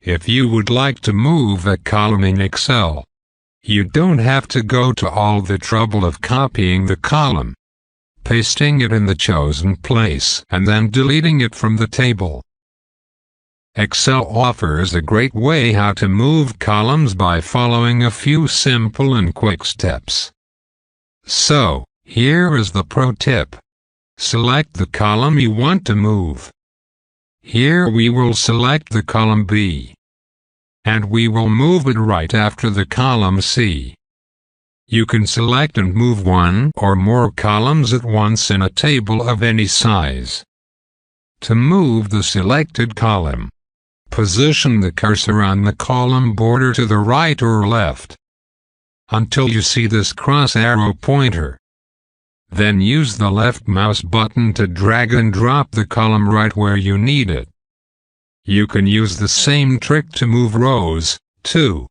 If you would like to move a column in Excel, you don't have to go to all the trouble of copying the column, pasting it in the chosen place, and then deleting it from the table. Excel offers a great way how to move columns by following a few simple and quick steps. So, here is the pro tip. Select the column you want to move. Here we will select the column B, and we will move it right after the column C. You can select and move one or more columns at once in a table of any size. To move the selected column, position the cursor on the column border to the right or left until you see this cross arrow pointer. Then use the left mouse button to drag and drop the column right where you need it. You can use the same trick to move rows, too.